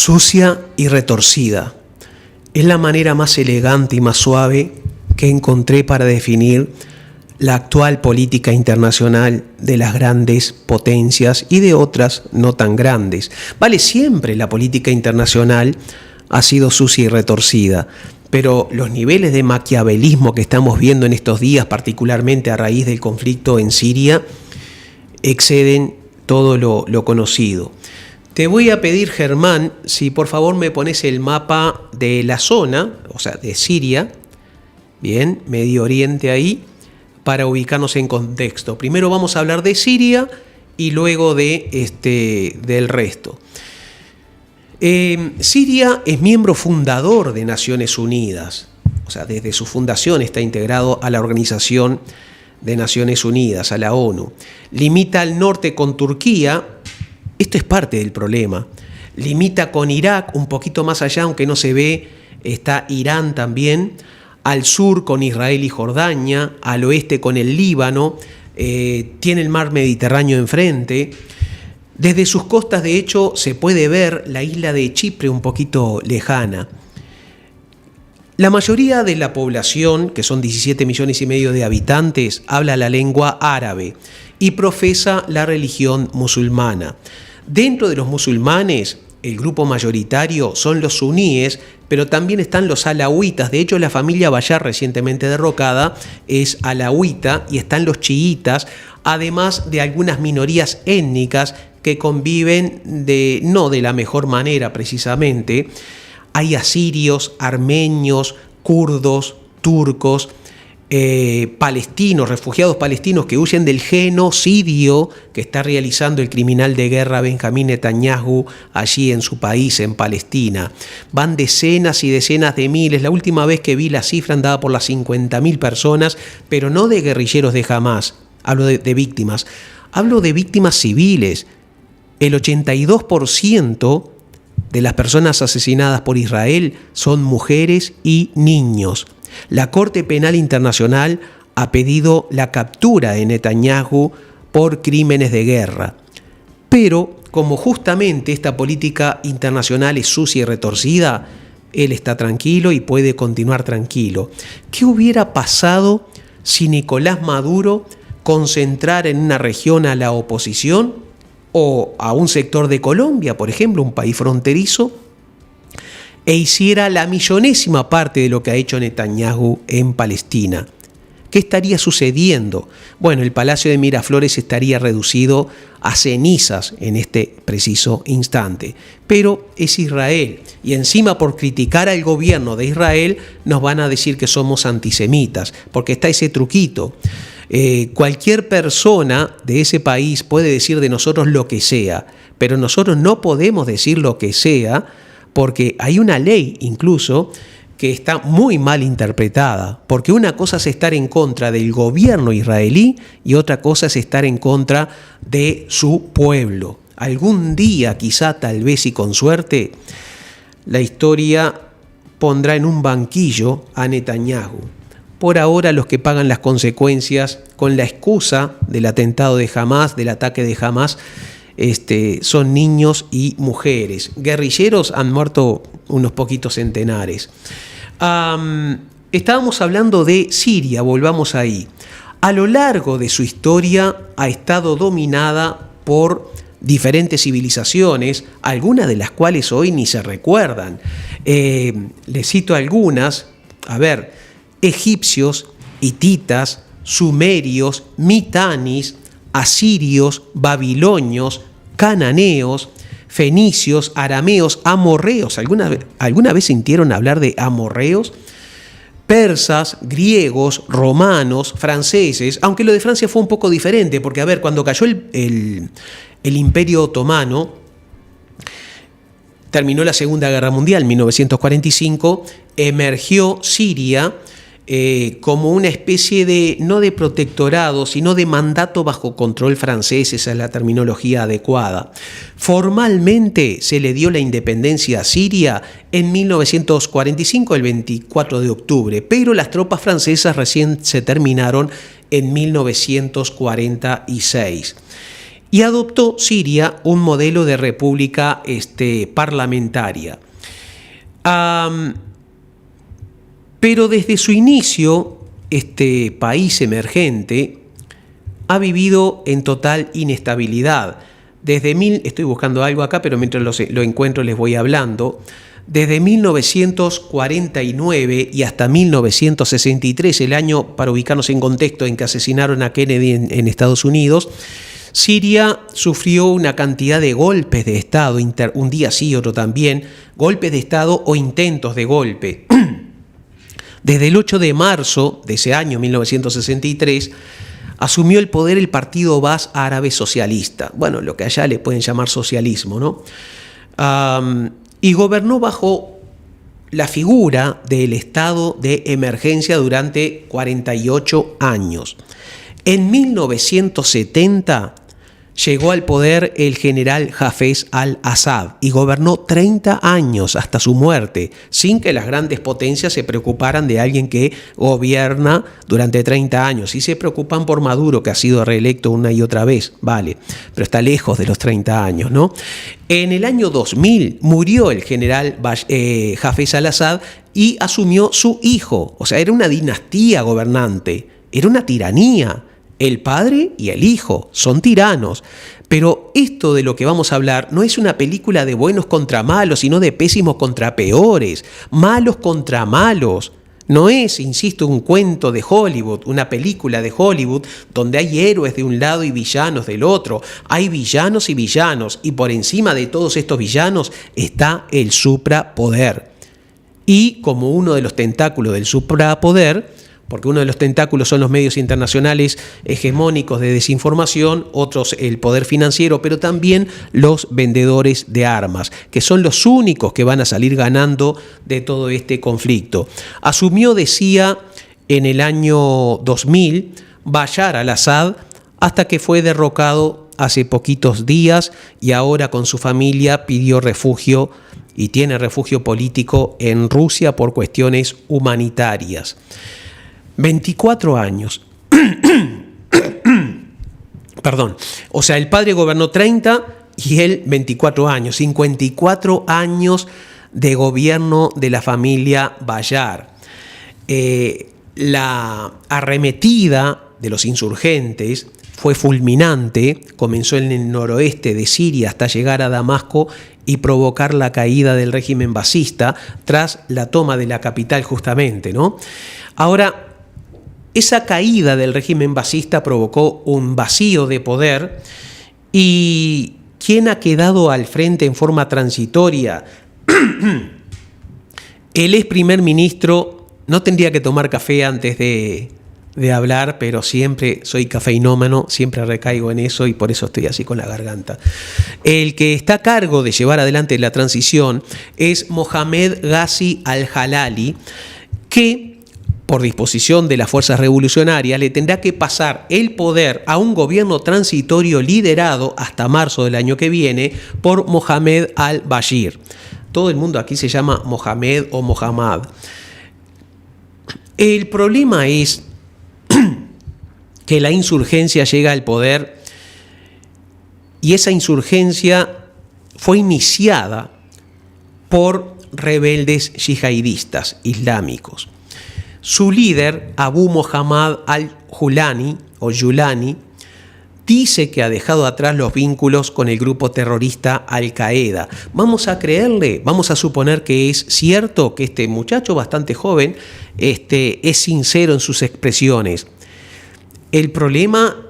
Sucia y retorcida. Es la manera más elegante y más suave que encontré para definir la actual política internacional de las grandes potencias y de otras no tan grandes. Vale, siempre la política internacional ha sido sucia y retorcida, pero los niveles de maquiavelismo que estamos viendo en estos días, particularmente a raíz del conflicto en Siria, exceden todo lo conocido. Te voy a pedir, Germán, si por favor me pones el mapa de la zona, o sea, de Siria, bien, Medio Oriente ahí, para ubicarnos en contexto. Primero vamos a hablar de Siria y luego del resto. Siria es miembro fundador de Naciones Unidas, o sea, desde su fundación está integrado a la Organización de Naciones Unidas, a la ONU. Limita al norte con Turquía. Esto es parte del problema. Limita con Irak, un poquito más allá, aunque no se ve, está Irán también. Al sur con Israel y Jordania, al oeste con el Líbano, tiene el mar Mediterráneo enfrente. Desde sus costas, de hecho, se puede ver la isla de Chipre un poquito lejana. La mayoría de la población, que son 17 millones y medio de habitantes, habla la lengua árabe y profesa la religión musulmana. Dentro de los musulmanes, el grupo mayoritario son los suníes, pero también están los alauitas. De hecho, la familia Bayar, recientemente derrocada, es alauita, y están los chiitas, además de algunas minorías étnicas que conviven no de la mejor manera precisamente. Hay asirios, armenios, kurdos, turcos, palestinos, refugiados palestinos que huyen del genocidio que está realizando el criminal de guerra Benjamín Netanyahu allí en su país, en Palestina. Van decenas y decenas de miles. La última vez que vi la cifra andaba por las 50.000 personas, pero no de guerrilleros de Hamás. Hablo de víctimas. Hablo de víctimas civiles. El 82% de las personas asesinadas por Israel son mujeres y niños. La Corte Penal Internacional ha pedido la captura de Netanyahu por crímenes de guerra. Pero, como justamente esta política internacional es sucia y retorcida, él está tranquilo y puede continuar tranquilo. ¿Qué hubiera pasado si Nicolás Maduro concentrara en una región a la oposición o a un sector de Colombia, por ejemplo, un país fronterizo, e hiciera la millonésima parte de lo que ha hecho Netanyahu en Palestina? ¿Qué estaría sucediendo? Bueno, el Palacio de Miraflores estaría reducido a cenizas en este preciso instante. Pero es Israel, y encima por criticar al gobierno de Israel nos van a decir que somos antisemitas, porque está ese truquito. Cualquier persona de ese país puede decir de nosotros lo que sea, pero nosotros no podemos decir lo que sea, porque hay una ley incluso que está muy mal interpretada, porque una cosa es estar en contra del gobierno israelí y otra cosa es estar en contra de su pueblo. Algún día, quizá, tal vez y con suerte, la historia pondrá en un banquillo a Netanyahu. Por ahora, los que pagan las consecuencias con la excusa del atentado de Hamás, del ataque de Hamás, son niños y mujeres. Guerrilleros han muerto unos poquitos centenares. Estábamos hablando de Siria, volvamos ahí. A lo largo de su historia ha estado dominada por diferentes civilizaciones, algunas de las cuales hoy ni se recuerdan. Les cito algunas. Egipcios, hititas, sumerios, mitanis, asirios, babilonios, cananeos, fenicios, arameos, amorreos. ¿Alguna vez sintieron hablar de amorreos? Persas, griegos, romanos, franceses, aunque lo de Francia fue un poco diferente, porque cuando cayó el Imperio Otomano, terminó la Segunda Guerra Mundial en 1945, emergió Siria como una especie de, no de protectorado, sino de mandato bajo control francés, esa es la terminología adecuada. Formalmente se le dio la independencia a Siria en 1945, el 24 de octubre, pero las tropas francesas recién se terminaron en 1946. y adoptó Siria un modelo de república parlamentaria. Pero desde su inicio, este país emergente ha vivido en total inestabilidad. Estoy buscando algo acá, pero mientras lo encuentro les voy hablando. Desde 1949 y hasta 1963, el año, para ubicarnos en contexto, en que asesinaron a Kennedy en Estados Unidos, Siria sufrió una cantidad de golpes de Estado, un día sí, otro también, golpes de Estado o intentos de golpe. Desde el 8 de marzo de ese año, 1963, asumió el poder el Partido Baaz Árabe Socialista, bueno, lo que allá le pueden llamar socialismo, ¿no? Y gobernó bajo la figura del estado de emergencia durante 48 años. En 1970 llegó al poder el general Hafez al-Assad y gobernó 30 años hasta su muerte, sin que las grandes potencias se preocuparan de alguien que gobierna durante 30 años. Sí se preocupan por Maduro, que ha sido reelecto una y otra vez, vale, pero está lejos de los 30 años, ¿no? En el año 2000 murió el general Hafez al-Assad y asumió su hijo. O sea, era una dinastía gobernante, era una tiranía. El padre y el hijo son tiranos. Pero esto de lo que vamos a hablar no es una película de buenos contra malos, sino de pésimos contra peores, malos contra malos. No es, insisto, un cuento de Hollywood, una película de Hollywood donde hay héroes de un lado y villanos del otro. Hay villanos, y por encima de todos estos villanos está el suprapoder. Y como uno de los tentáculos del suprapoder, porque uno de los tentáculos son los medios internacionales hegemónicos de desinformación, otros el poder financiero, pero también los vendedores de armas, que son los únicos que van a salir ganando de todo este conflicto. Asumió, decía, en el año 2000 Bashar al-Assad, hasta que fue derrocado hace poquitos días y ahora con su familia pidió refugio y tiene refugio político en Rusia por cuestiones humanitarias. 24 años. Perdón. O sea, el padre gobernó 30 y él 24 años. 54 años de gobierno de la familia Bashar. La arremetida de los insurgentes fue fulminante. Comenzó en el noroeste de Siria hasta llegar a Damasco y provocar la caída del régimen baazista tras la toma de la capital justamente, ¿no? Ahora, esa caída del régimen baazista provocó un vacío de poder y ¿quién ha quedado al frente en forma transitoria? El ex primer ministro, no tendría que tomar café antes de hablar, pero siempre soy cafeinómano, siempre recaigo en eso y por eso estoy así con la garganta. El que está a cargo de llevar adelante la transición es Mohamed Ghazi al-Jalali, que por disposición de las fuerzas revolucionarias, le tendrá que pasar el poder a un gobierno transitorio liderado hasta marzo del año que viene por Mohamed al-Bashir. Todo el mundo aquí se llama Mohamed o Mohammad. El problema es que la insurgencia llega al poder y esa insurgencia fue iniciada por rebeldes yihadistas islámicos. Su líder, Abu Muhammad al-Julani, o Yulani, dice que ha dejado atrás los vínculos con el grupo terrorista Al-Qaeda. Vamos a creerle, vamos a suponer que es cierto que este muchacho bastante joven es sincero en sus expresiones. El problema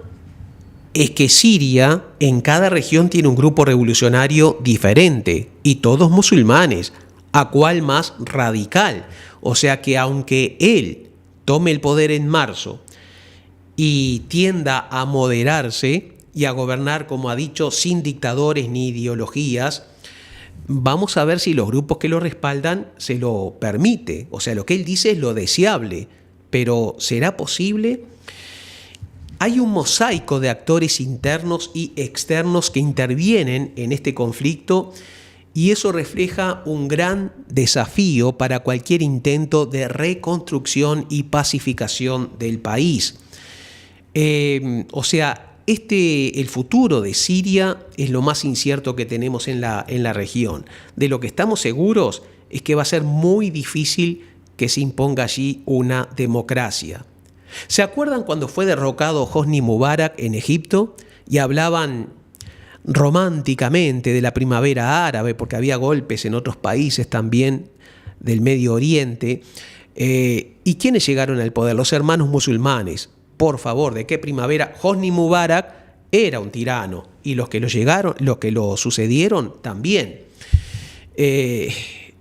es que Siria, en cada región, tiene un grupo revolucionario diferente y todos musulmanes, a cuál más radical. O sea que aunque él tome el poder en marzo y tienda a moderarse y a gobernar, como ha dicho, sin dictadores ni ideologías, vamos a ver si los grupos que lo respaldan se lo permite. O sea, lo que él dice es lo deseable, pero ¿será posible? Hay un mosaico de actores internos y externos que intervienen en este conflicto y eso refleja un gran desafío para cualquier intento de reconstrucción y pacificación del país. O sea, el futuro de Siria es lo más incierto que tenemos en la región. De lo que estamos seguros es que va a ser muy difícil que se imponga allí una democracia. ¿Se acuerdan cuando fue derrocado Hosni Mubarak en Egipto y hablaban románticamente de la primavera árabe, porque había golpes en otros países también del Medio Oriente? ¿Y quiénes llegaron al poder? Los hermanos musulmanes. Por favor, ¿de qué primavera? Hosni Mubarak era un tirano y los que lo sucedieron también.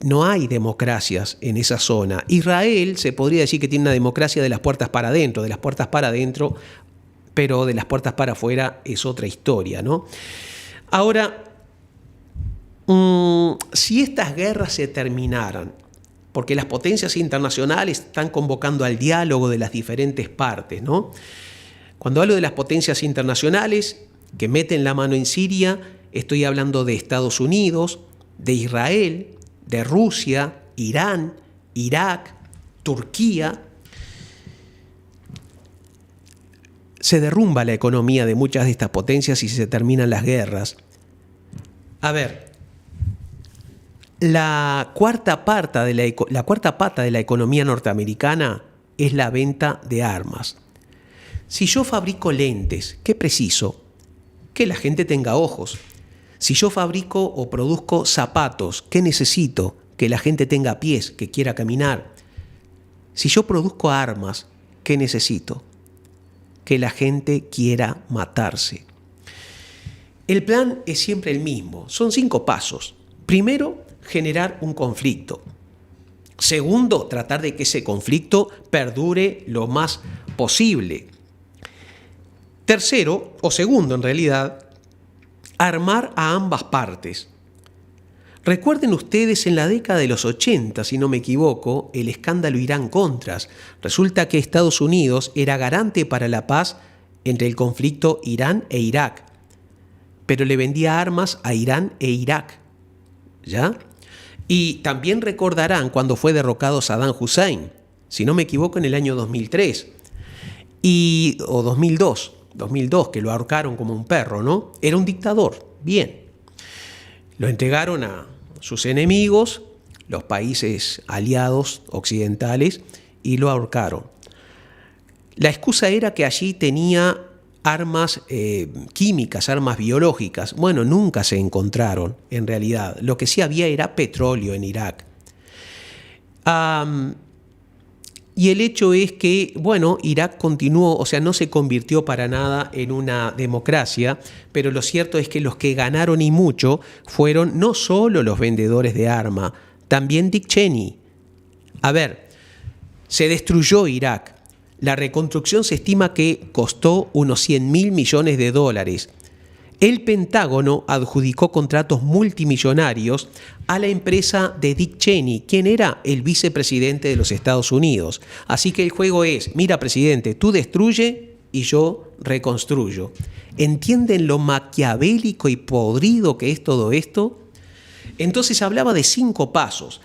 No hay democracias en esa zona. Israel se podría decir que tiene una democracia de las puertas para adentro, pero de las puertas para afuera es otra historia, ¿no? Ahora, si estas guerras se terminaran, porque las potencias internacionales están convocando al diálogo de las diferentes partes, ¿no? Cuando hablo de las potencias internacionales que meten la mano en Siria, estoy hablando de Estados Unidos, de Israel, de Rusia, Irán, Irak, Turquía. Se derrumba la economía de muchas de estas potencias y se terminan las guerras. A ver, la cuarta pata de la economía norteamericana es la venta de armas. Si yo fabrico lentes, ¿qué preciso? Que la gente tenga ojos. Si yo fabrico o produzco zapatos, ¿qué necesito? Que la gente tenga pies, que quiera caminar. Si yo produzco armas, ¿qué necesito? Que la gente quiera matarse. El plan es siempre el mismo. Son 5 pasos. Primero, generar un conflicto. Segundo, tratar de que ese conflicto perdure lo más posible. Tercero, o segundo en realidad, armar a ambas partes. Recuerden ustedes en la década de los 80, si no me equivoco, el escándalo Irán-Contras. Resulta que Estados Unidos era garante para la paz entre el conflicto Irán e Irak, pero le vendía armas a Irán e Irak. ¿Ya? Y también recordarán cuando fue derrocado Saddam Hussein, si no me equivoco en el año 2003, o 2002, que lo ahorcaron como un perro, ¿no? Era un dictador, bien. Lo entregaron a sus enemigos, los países aliados occidentales, y lo ahorcaron. La excusa era que allí tenía armas químicas, armas biológicas. Bueno, nunca se encontraron en realidad. Lo que sí había era petróleo en Irak. Y el hecho es que, bueno, Irak continuó, o sea, no se convirtió para nada en una democracia, pero lo cierto es que los que ganaron y mucho fueron no solo los vendedores de armas, también Dick Cheney. A ver, se destruyó Irak. La reconstrucción se estima que costó unos 100.000 millones de dólares. El Pentágono adjudicó contratos multimillonarios a la empresa de Dick Cheney, quien era el vicepresidente de los Estados Unidos. Así que el juego es, mira presidente, tú destruye y yo reconstruyo. ¿Entienden lo maquiavélico y podrido que es todo esto? Entonces hablaba de 5 pasos.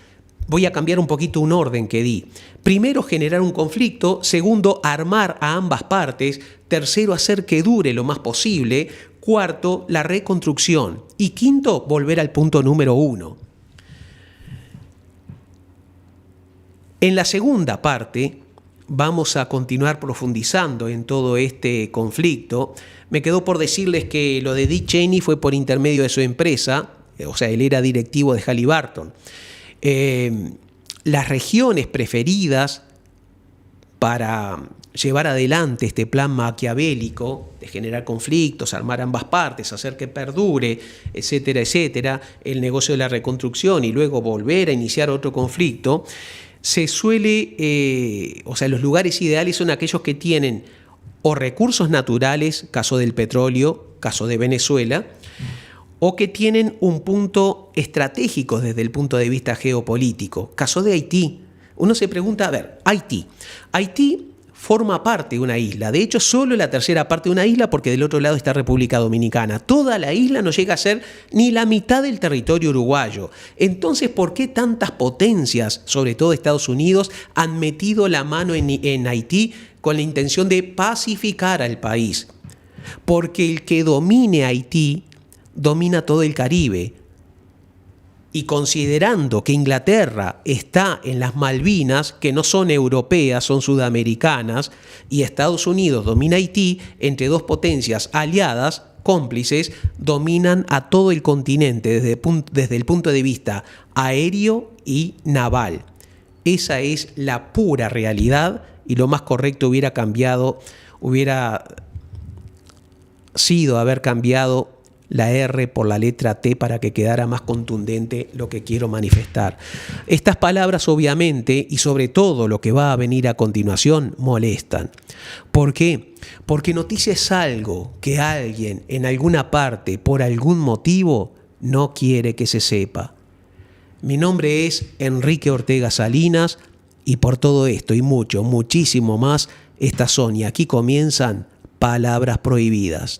Voy a cambiar un poquito un orden que di. Primero, generar un conflicto. Segundo, armar a ambas partes. Tercero, hacer que dure lo más posible. Cuarto, la reconstrucción. Y quinto, volver al punto número 1. En la segunda parte vamos a continuar profundizando en todo este conflicto. Me quedó por decirles que lo de Dick Cheney fue por intermedio de su empresa, o sea, él era directivo de Halliburton. Las regiones preferidas para llevar adelante este plan maquiavélico de generar conflictos, armar ambas partes, hacer que perdure, etcétera, etcétera, el negocio de la reconstrucción y luego volver a iniciar otro conflicto, se suele, los lugares ideales son aquellos que tienen o recursos naturales, caso del petróleo, caso de Venezuela, o que tienen un punto estratégico desde el punto de vista geopolítico. Caso de Haití. Uno se pregunta, a ver, Haití forma parte de una isla. De hecho, solo la tercera parte de una isla porque del otro lado está República Dominicana. Toda la isla no llega a ser ni la mitad del territorio uruguayo. Entonces, ¿por qué tantas potencias, sobre todo Estados Unidos, han metido la mano en Haití con la intención de pacificar al país? porque el que domine Haití domina todo el Caribe. Y considerando que Inglaterra está en las Malvinas, que no son europeas, son sudamericanas, y Estados Unidos domina Haití, entre dos potencias aliadas, cómplices, dominan a todo el continente desde el punto de vista aéreo y naval. Esa es la pura realidad, y lo más correcto hubiera sido haber cambiado la R por la letra T para que quedara más contundente lo que quiero manifestar. Estas palabras obviamente, y sobre todo lo que va a venir a continuación, molestan. ¿Por qué? Porque noticia es algo que alguien en alguna parte, por algún motivo, no quiere que se sepa. Mi nombre es Enrique Ortega Salinas, y por todo esto y muchísimo más, estas son y aquí comienzan Palabras Prohibidas.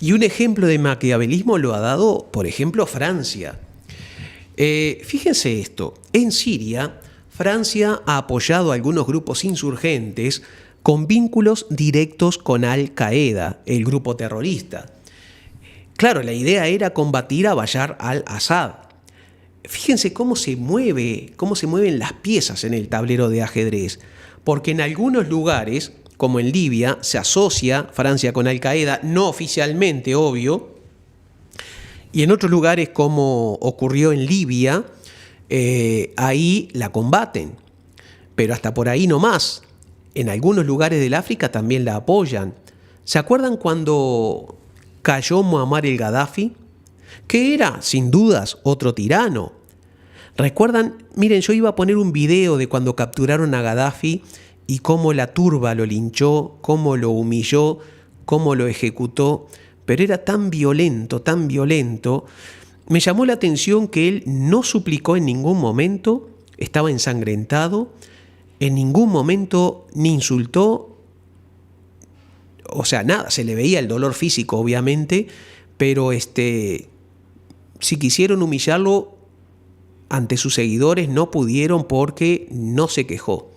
Y un ejemplo de maquiavelismo lo ha dado, por ejemplo, Francia. Fíjense esto, en Siria, Francia ha apoyado a algunos grupos insurgentes con vínculos directos con Al-Qaeda, el grupo terrorista. Claro, la idea era combatir a Bashar al-Assad. Fíjense cómo se mueven las piezas en el tablero de ajedrez, porque en algunos lugares, como en Libia, se asocia Francia con Al-Qaeda, no oficialmente, obvio, y en otros lugares, como ocurrió en Libia, ahí la combaten, pero hasta por ahí no más. En algunos lugares del África también la apoyan. ¿Se acuerdan cuando cayó Muammar el Gaddafi? Que era, sin dudas, otro tirano. ¿Recuerdan? Miren, yo iba a poner un video de cuando capturaron a Gaddafi y cómo la turba lo linchó, cómo lo humilló, cómo lo ejecutó, pero era tan violento, me llamó la atención que él no suplicó en ningún momento, estaba ensangrentado, en ningún momento ni insultó, o sea, nada, se le veía el dolor físico obviamente, pero si quisieron humillarlo ante sus seguidores no pudieron porque no se quejó.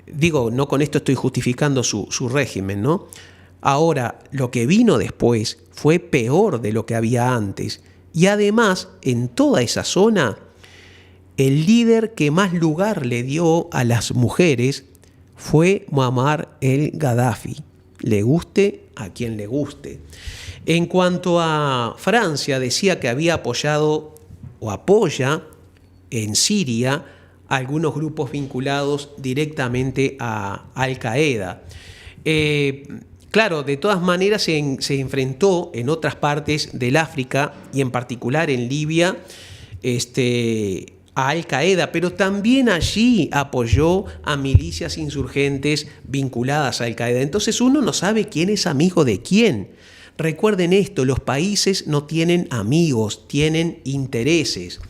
Digo, no con esto estoy justificando su régimen, ¿no? Ahora, lo que vino después fue peor de lo que había antes. Y además, en toda esa zona, el líder que más lugar le dio a las mujeres fue Muammar el Gaddafi. Le guste a quien le guste. En cuanto a Francia, decía que había apoyado o apoya en Siria algunos grupos vinculados directamente a Al-Qaeda. Claro, de todas maneras se enfrentó en otras partes del África y en particular en Libia a Al-Qaeda, pero también allí apoyó a milicias insurgentes vinculadas a Al-Qaeda. Entonces uno no sabe quién es amigo de quién. Recuerden esto, los países no tienen amigos, tienen intereses.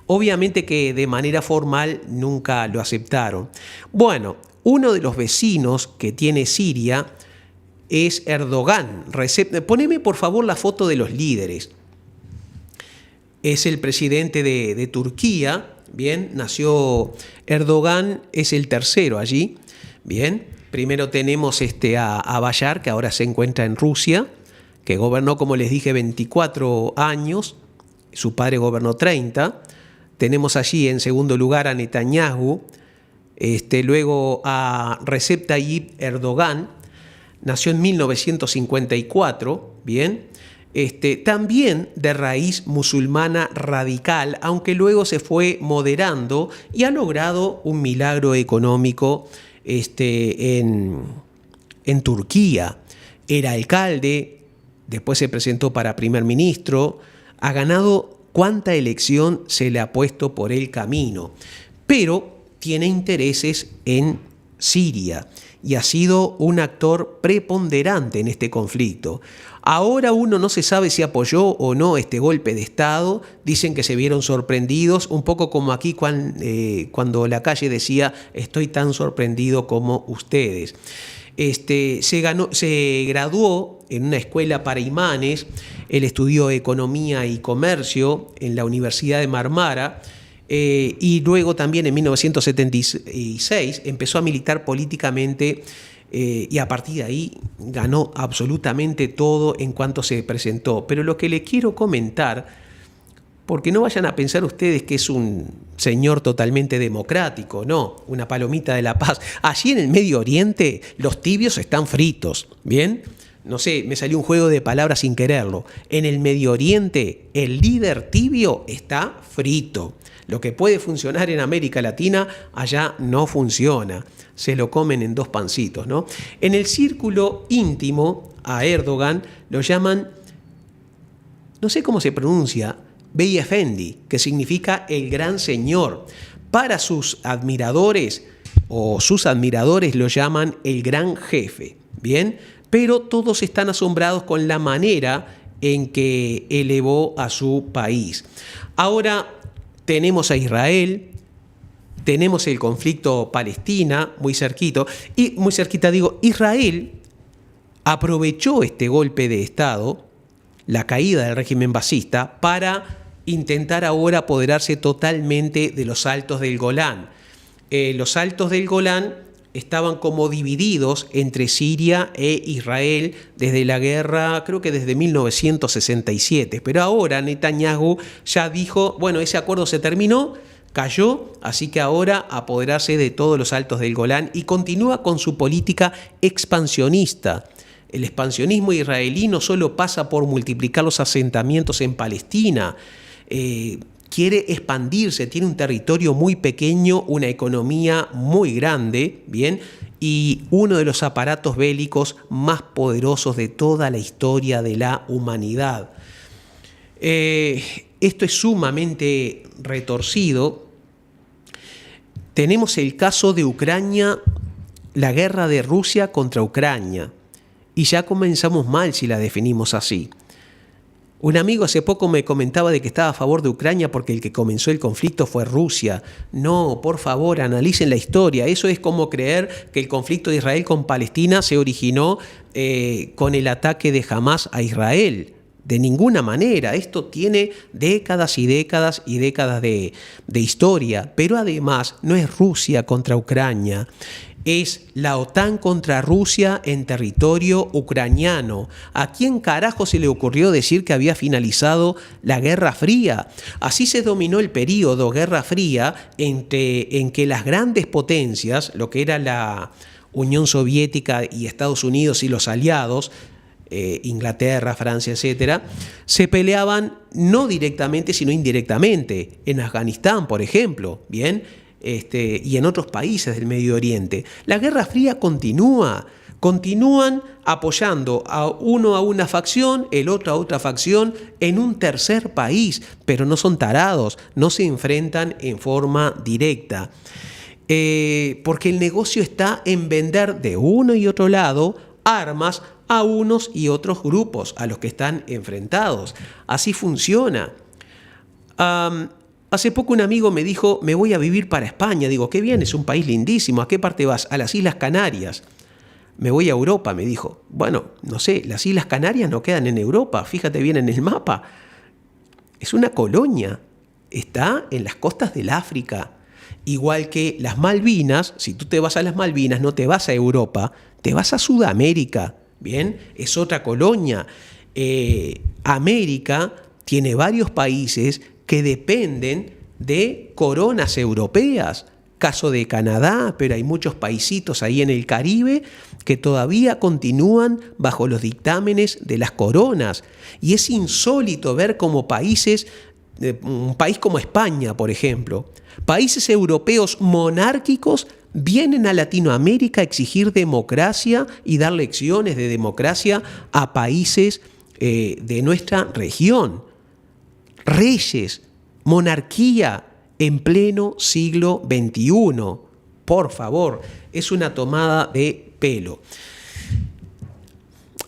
Obviamente que de manera formal nunca lo aceptaron. Bueno, uno de los vecinos que tiene Siria es Erdogan. Poneme por favor la foto de los líderes. Es el presidente de Turquía, bien, nació Erdogan, es el tercero allí, bien. Primero tenemos a Bashar, que ahora se encuentra en Rusia, que gobernó, como les dije, 24 años, su padre gobernó 30. Tenemos allí en segundo lugar a Netanyahu, Luego a Recep Tayyip Erdogan, nació en 1954, ¿bien? También de raíz musulmana radical, aunque luego se fue moderando y ha logrado un milagro económico en Turquía. Era alcalde, después se presentó para primer ministro, ha ganado cuánta elección se le ha puesto por el camino, pero tiene intereses en Siria y ha sido un actor preponderante en este conflicto. Ahora uno no se sabe si apoyó o no este golpe de Estado. Dicen que se vieron sorprendidos, un poco como aquí cuando Lacalle decía estoy tan sorprendido como ustedes. Se graduó en una escuela para imanes, él estudió Economía y Comercio en la Universidad de Marmara, y luego también en 1976 empezó a militar políticamente y a partir de ahí ganó absolutamente todo en cuanto se presentó. Pero lo que le quiero comentar, porque no vayan a pensar ustedes que es un señor totalmente democrático, no, una palomita de la paz. Allí en el Medio Oriente los tibios están fritos, ¿bien? No sé, me salió un juego de palabras sin quererlo. En el Medio Oriente el líder tibio está frito. Lo que puede funcionar en América Latina, allá no funciona. Se lo comen en dos pancitos, ¿no? En el círculo íntimo a Erdogan lo llaman, no sé cómo se pronuncia, Beyefendi, que significa el gran señor. Para sus admiradores lo llaman el gran jefe, ¿bien? Pero todos están asombrados con la manera en que elevó a su país. Ahora tenemos a Israel, tenemos el conflicto Palestina, muy cerquita, Israel aprovechó este golpe de Estado, la caída del régimen basista, para intentar ahora apoderarse totalmente de los Altos del Golán. Los Altos del Golán estaban como divididos entre Siria e Israel desde la guerra, creo que desde 1967. Pero ahora Netanyahu ya dijo, bueno, ese acuerdo se terminó, cayó, así que ahora apoderarse de todos los Altos del Golán y continúa con su política expansionista. El expansionismo israelí no solo pasa por multiplicar los asentamientos en Palestina, quiere expandirse, tiene un territorio muy pequeño, una economía muy grande, ¿bien? Y uno de los aparatos bélicos más poderosos de toda la historia de la humanidad. Esto es sumamente retorcido. Tenemos el caso de Ucrania, la guerra de Rusia contra Ucrania, y ya comenzamos mal si la definimos así. Un amigo hace poco me comentaba de que estaba a favor de Ucrania porque el que comenzó el conflicto fue Rusia. No, por favor, analicen la historia. Eso es como creer que el conflicto de Israel con Palestina se originó con el ataque de Hamás a Israel. De ninguna manera. Esto tiene décadas y décadas y décadas de historia. Pero además no es Rusia contra Ucrania. Es la OTAN contra Rusia en territorio ucraniano. ¿A quién carajo se le ocurrió decir que había finalizado la Guerra Fría? Así se dominó el período Guerra Fría en que las grandes potencias, lo que era la Unión Soviética y Estados Unidos y los aliados, Inglaterra, Francia, etcétera, se peleaban no directamente sino indirectamente. En Afganistán, por ejemplo, ¿bien? Y en otros países del Medio Oriente. La Guerra Fría continúan apoyando a uno a una facción, el otro a otra facción, en un tercer país, pero no son tarados, no se enfrentan en forma directa. Porque el negocio está en vender de uno y otro lado armas a unos y otros grupos, a los que están enfrentados. Así funciona. Hace poco un amigo me dijo, me voy a vivir para España. Digo, qué bien, es un país lindísimo. ¿A qué parte vas? A las Islas Canarias. Me voy a Europa, me dijo. Bueno, no sé, las Islas Canarias no quedan en Europa. Fíjate bien en el mapa. Es una colonia. Está en las costas del África. Igual que las Malvinas, si tú te vas a las Malvinas, no te vas a Europa, te vas a Sudamérica. Bien, es otra colonia. América tiene varios países que dependen de coronas europeas. caso de Canadá, pero hay muchos paisitos ahí en el Caribe que todavía continúan bajo los dictámenes de las coronas. Y es insólito ver cómo países, un país como España, por ejemplo, países europeos monárquicos vienen a Latinoamérica a exigir democracia y dar lecciones de democracia a países de nuestra región. Reyes, monarquía en pleno siglo XXI. Por favor, es una tomada de pelo.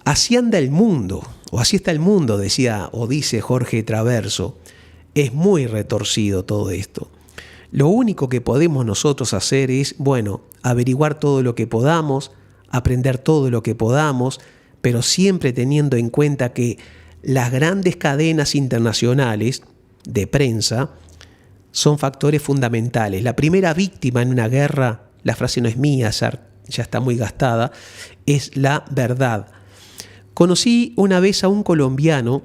Así anda el mundo, o así está el mundo, decía o dice Jorge Traverso. Es muy retorcido todo esto. Lo único que podemos nosotros hacer es, averiguar todo lo que podamos, aprender todo lo que podamos, pero siempre teniendo en cuenta que las grandes cadenas internacionales de prensa son factores fundamentales. La primera víctima en una guerra, la frase no es mía, ya está muy gastada, es la verdad. Conocí una vez a un colombiano,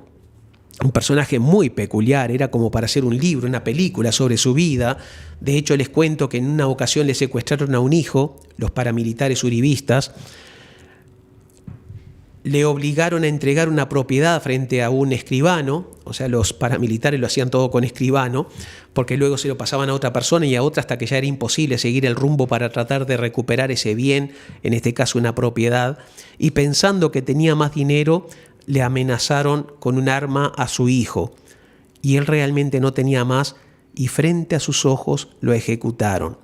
un personaje muy peculiar, era como para hacer un libro, una película sobre su vida. De hecho, les cuento que en una ocasión le secuestraron a un hijo, los paramilitares uribistas, le obligaron a entregar una propiedad frente a un escribano, o sea, los paramilitares lo hacían todo con escribano, porque luego se lo pasaban a otra persona y a otra hasta que ya era imposible seguir el rumbo para tratar de recuperar ese bien, en este caso una propiedad, y pensando que tenía más dinero, le amenazaron con un arma a su hijo, y él realmente no tenía más, y frente a sus ojos lo ejecutaron.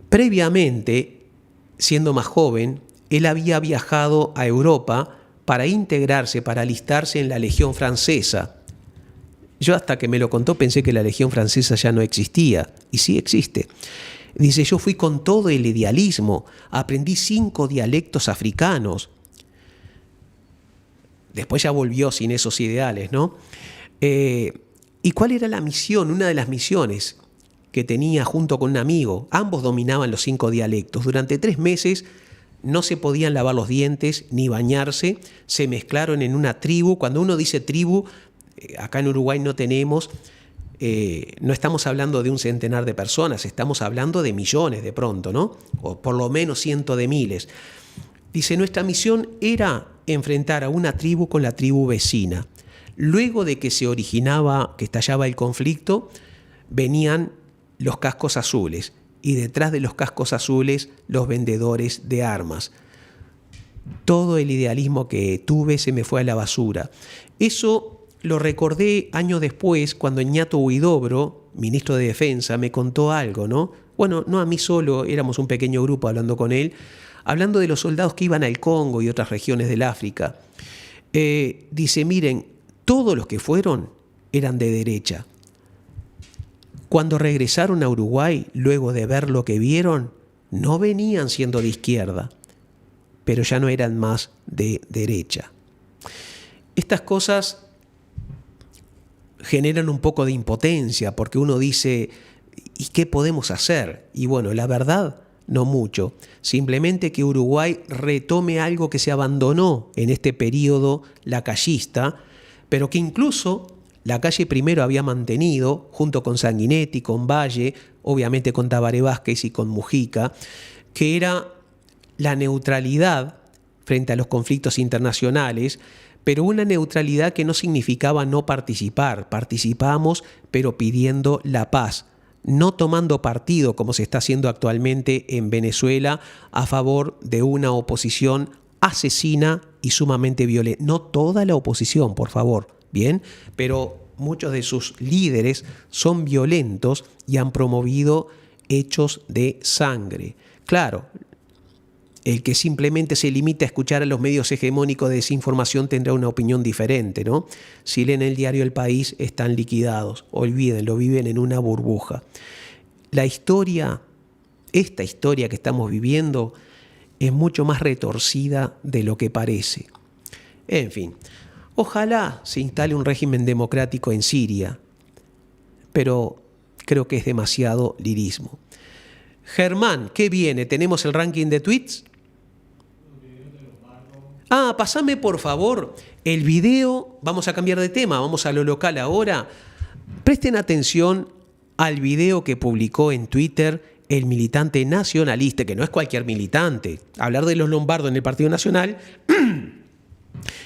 Previamente, siendo más joven, él había viajado a Europa para integrarse, para alistarse en la Legión Francesa. Yo hasta que me lo contó pensé que la Legión Francesa ya no existía, y sí existe. Dice, yo fui con todo el idealismo, aprendí 5 dialectos africanos. Después ya volvió sin esos ideales, ¿no? ¿Y cuál era la misión? Una de las misiones que tenía junto con un amigo. Ambos dominaban los 5 dialectos. Durante 3 meses no se podían lavar los dientes ni bañarse. Se mezclaron en una tribu. Cuando uno dice tribu, acá en Uruguay no tenemos, no estamos hablando de un centenar de personas, estamos hablando de millones de pronto, ¿no? O por lo menos cientos de miles. Dice, nuestra misión era enfrentar a una tribu con la tribu vecina. Luego de que se originaba, que estallaba el conflicto, venían los cascos azules y detrás de los cascos azules los vendedores de armas. Todo el idealismo que tuve se me fue a la basura. Eso lo recordé años después cuando Ñato Huidobro, ministro de Defensa, me contó algo, ¿no? Bueno, no a mí solo, éramos un pequeño grupo hablando con él, hablando de los soldados que iban al Congo y otras regiones del África. Dice, miren, todos los que fueron eran de derecha. Cuando regresaron a Uruguay, luego de ver lo que vieron, no venían siendo de izquierda, pero ya no eran más de derecha. Estas cosas generan un poco de impotencia, porque uno dice, ¿y qué podemos hacer? Y bueno, la verdad, no mucho. Simplemente que Uruguay retome algo que se abandonó en este periodo lacayista, pero que incluso Lacalle primero había mantenido, junto con Sanguinetti, con Valle, obviamente con Tabaré Vázquez y con Mujica, que era la neutralidad frente a los conflictos internacionales, pero una neutralidad que no significaba no participar. Participamos, pero pidiendo la paz, no tomando partido, como se está haciendo actualmente en Venezuela, a favor de una oposición asesina y sumamente violenta. No toda la oposición, por favor, ¿bien? Pero muchos de sus líderes son violentos y han promovido hechos de sangre. Claro, el que simplemente se limita a escuchar a los medios hegemónicos de desinformación tendrá una opinión diferente, ¿no? Si leen el diario El País, están liquidados. Olvídenlo, viven en una burbuja. La historia, esta historia que estamos viviendo, es mucho más retorcida de lo que parece. En fin, ojalá se instale un régimen democrático en Siria, pero creo que es demasiado lirismo. Germán, ¿qué viene? ¿Tenemos el ranking de tweets? Pasame por favor el video. Vamos a cambiar de tema, vamos a lo local ahora. Presten atención al video que publicó en Twitter el militante nacionalista, que no es cualquier militante. Hablar de los Lombardo en el Partido Nacional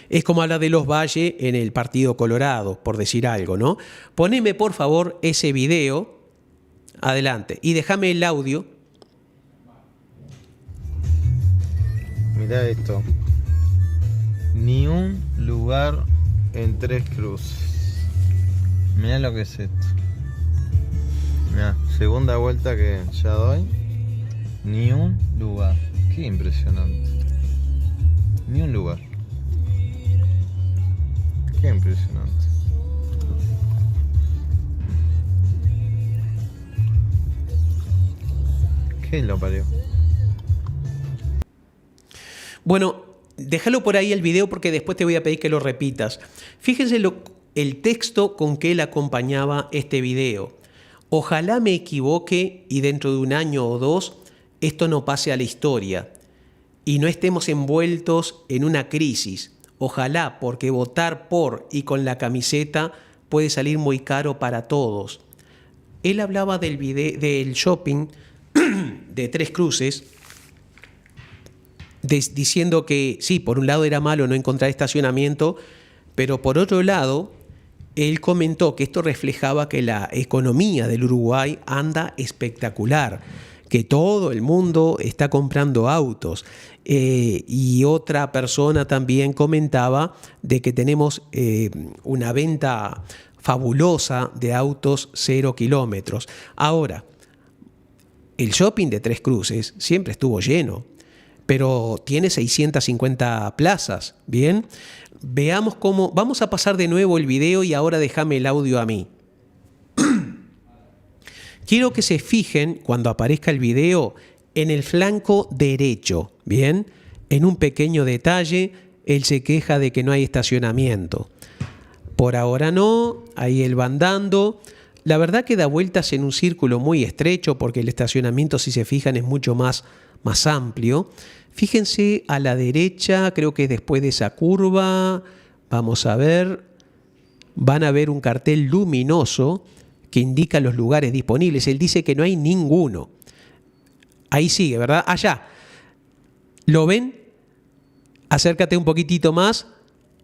es como hablar de los Valle en el Partido Colorado, por decir algo, ¿no? Poneme, por favor, ese video. Adelante. Y déjame el audio. Mirá esto. Ni un lugar en Tres Cruces. Mirá lo que es esto. Mirá, segunda vuelta que ya doy. Ni un lugar. Qué impresionante. Ni un lugar. Qué impresionante. ¿Qué lo parió? Bueno, déjalo por ahí el video porque después te voy a pedir que lo repitas. Fíjense el texto con que él acompañaba este video. Ojalá me equivoque y dentro de un año o dos esto no pase a la historia y no estemos envueltos en una crisis. Ojalá, porque votar por y con la camiseta puede salir muy caro para todos. Él hablaba del shopping de Tres Cruces, diciendo que sí, por un lado era malo no encontrar estacionamiento, pero por otro lado, él comentó que esto reflejaba que la economía del Uruguay anda espectacular, que todo el mundo está comprando autos. Y otra persona también comentaba de que tenemos una venta fabulosa de autos 0 kilómetros. Ahora, el shopping de Tres Cruces siempre estuvo lleno, pero tiene 650 plazas, ¿bien? Veamos cómo... Vamos a pasar de nuevo el video y ahora déjame el audio a mí. Quiero que se fijen, cuando aparezca el video, en el flanco derecho, ¿bien? En un pequeño detalle, él se queja de que no hay estacionamiento. Por ahora no, ahí él va andando. La verdad que da vueltas en un círculo muy estrecho porque el estacionamiento, si se fijan, es mucho más amplio. Fíjense a la derecha, creo que es después de esa curva, vamos a ver, van a ver un cartel luminoso que indica los lugares disponibles. Él dice que no hay ninguno. Ahí sigue, ¿verdad? Allá. ¿Lo ven? Acércate un poquitito más.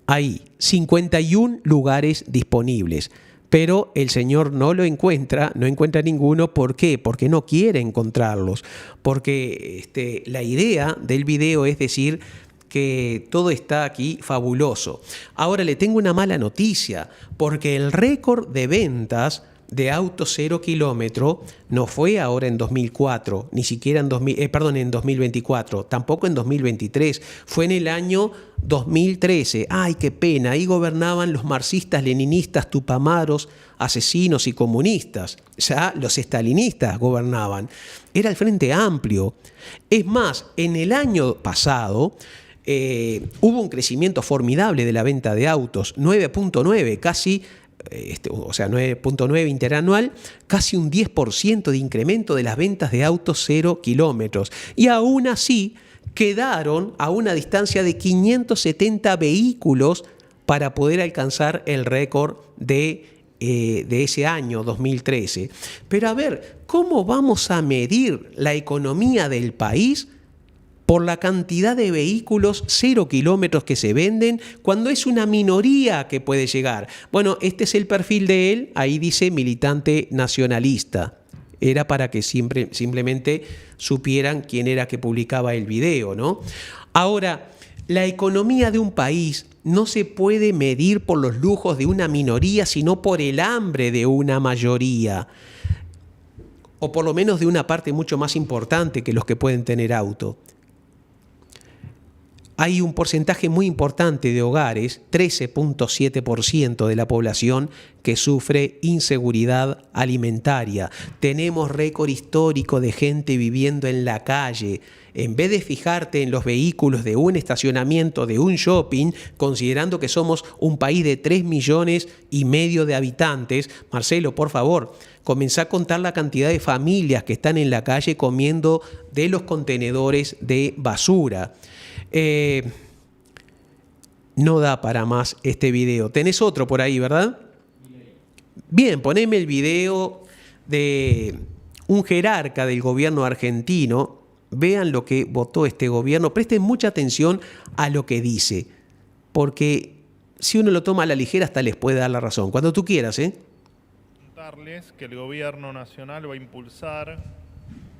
Ahí, 51 lugares disponibles. Pero el señor no lo encuentra, no encuentra ninguno. ¿Por qué? Porque no quiere encontrarlos. Porque la idea del video es decir que todo está aquí fabuloso. Ahora le tengo una mala noticia, porque el récord de ventas de autos 0 kilómetro no fue ahora en 2004, ni siquiera en 2024, tampoco en 2023, fue en el año 2013. ¡Ay, qué pena! Ahí gobernaban los marxistas, leninistas, tupamaros, asesinos y comunistas. Ya los estalinistas gobernaban. Era el Frente Amplio. Es más, en el año pasado hubo un crecimiento formidable de la venta de autos, 9.9, casi... o sea, 9.9 interanual, casi un 10% de incremento de las ventas de autos 0 kilómetros. Y aún así quedaron a una distancia de 570 vehículos para poder alcanzar el récord de ese año 2013. Pero a ver, ¿cómo vamos a medir la economía del país por la cantidad de vehículos 0 kilómetros que se venden cuando es una minoría que puede llegar? Bueno, este es el perfil de él, ahí dice militante nacionalista. Era para que simplemente supieran quién era que publicaba el video, ¿no? Ahora, la economía de un país no se puede medir por los lujos de una minoría, sino por el hambre de una mayoría, o por lo menos de una parte mucho más importante que los que pueden tener auto. Hay un porcentaje muy importante de hogares, 13.7% de la población, que sufre inseguridad alimentaria. Tenemos récord histórico de gente viviendo en la calle. En vez de fijarte en los vehículos de un estacionamiento, de un shopping, considerando que somos un país de 3,5 millones de habitantes, Marcelo, por favor, comenzá a contar la cantidad de familias que están en la calle comiendo de los contenedores de basura. No da para más este video. Tenés otro por ahí, ¿verdad? Bien, poneme el video de un jerarca del gobierno argentino. Vean lo que votó este gobierno, presten mucha atención a lo que dice, porque si uno lo toma a la ligera hasta les puede dar la razón. Cuando tú quieras, ¿eh? Contarles que el gobierno nacional va a impulsar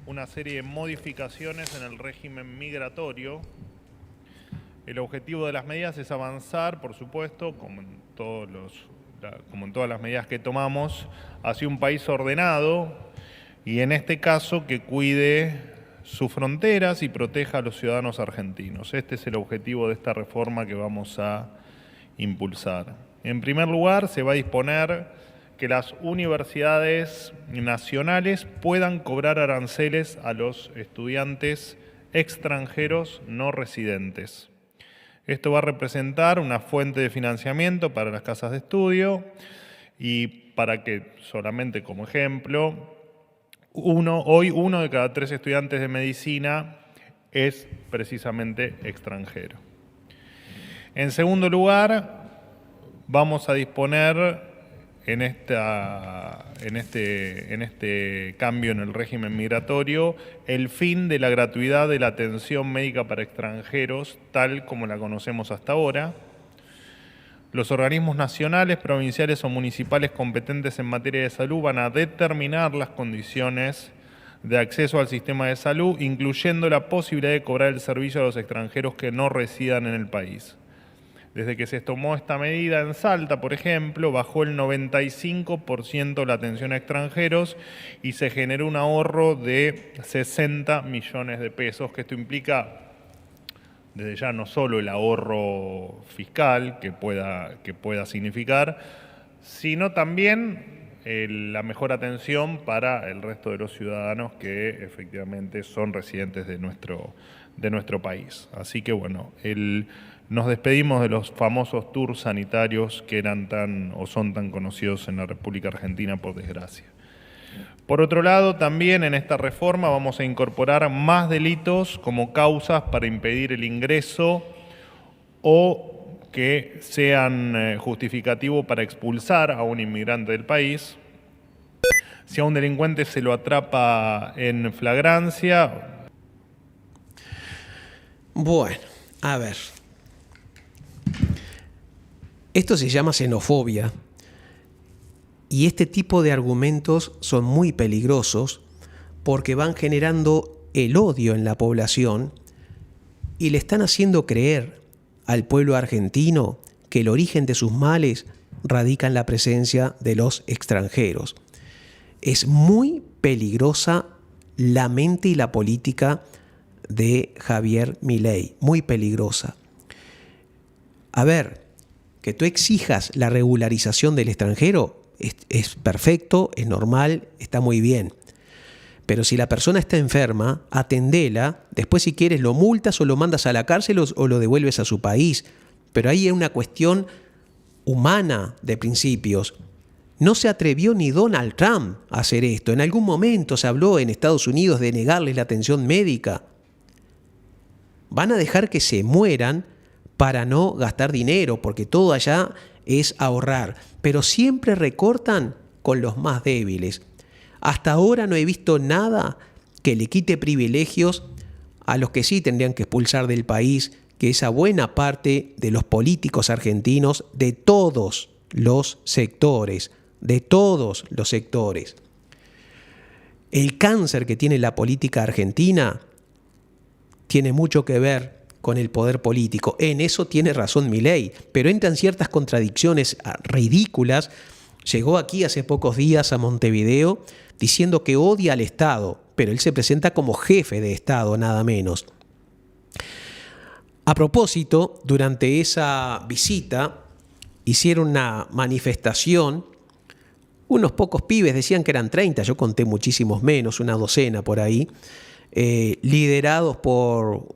una serie de modificaciones en el régimen migratorio. El objetivo de las medidas es avanzar, por supuesto, como en todas las medidas que tomamos, hacia un país ordenado y en este caso que cuide sus fronteras y proteja a los ciudadanos argentinos. Este es el objetivo de esta reforma que vamos a impulsar. En primer lugar, se va a disponer que las universidades nacionales puedan cobrar aranceles a los estudiantes extranjeros no residentes. Esto va a representar una fuente de financiamiento para las casas de estudio y para que, solamente como ejemplo, hoy uno de cada 3 estudiantes de medicina es precisamente extranjero. En segundo lugar, vamos a disponer en este cambio en el régimen migratorio el fin de la gratuidad de la atención médica para extranjeros, tal como la conocemos hasta ahora. Los organismos nacionales, provinciales o municipales competentes en materia de salud van a determinar las condiciones de acceso al sistema de salud, incluyendo la posibilidad de cobrar el servicio a los extranjeros que no residan en el país. Desde que se tomó esta medida en Salta, por ejemplo, bajó el 95% la atención a extranjeros y se generó un ahorro de 60 millones de pesos, que esto implica desde ya no solo el ahorro fiscal que pueda significar, sino también la mejor atención para el resto de los ciudadanos que efectivamente son residentes de nuestro país. Así que bueno, nos despedimos de los famosos tours sanitarios que son tan conocidos en la República Argentina, por desgracia. Por otro lado, también en esta reforma vamos a incorporar más delitos como causas para impedir el ingreso o que sean justificativo para expulsar a un inmigrante del país. Si a un delincuente se lo atrapa en flagrancia. Bueno, a ver. Esto se llama xenofobia. Y este tipo de argumentos son muy peligrosos porque van generando el odio en la población y le están haciendo creer al pueblo argentino que el origen de sus males radica en la presencia de los extranjeros. Es muy peligrosa la mente y la política de Javier Milei, muy peligrosa. A ver, que tú exijas la regularización del extranjero es perfecto, es normal, está muy bien. Pero si la persona está enferma, atendela, después si quieres lo multas o lo mandas a la cárcel o lo devuelves a su país. Pero ahí hay una cuestión humana de principios. No se atrevió ni Donald Trump a hacer esto. En algún momento se habló en Estados Unidos de negarles la atención médica. Van a dejar que se mueran para no gastar dinero, porque todo allá es ahorrar, pero siempre recortan con los más débiles. Hasta ahora no he visto nada que le quite privilegios a los que sí tendrían que expulsar del país, que esa buena parte de los políticos argentinos de todos los sectores, El cáncer que tiene la política argentina tiene mucho que ver con el poder político. En eso tiene razón Milei, pero entran ciertas contradicciones ridículas. Llegó aquí hace pocos días a Montevideo diciendo que odia al Estado, pero él se presenta como jefe de Estado, nada menos. A propósito, durante esa visita hicieron una manifestación. Unos pocos pibes, decían que eran 30, yo conté muchísimos menos, una docena por ahí, liderados por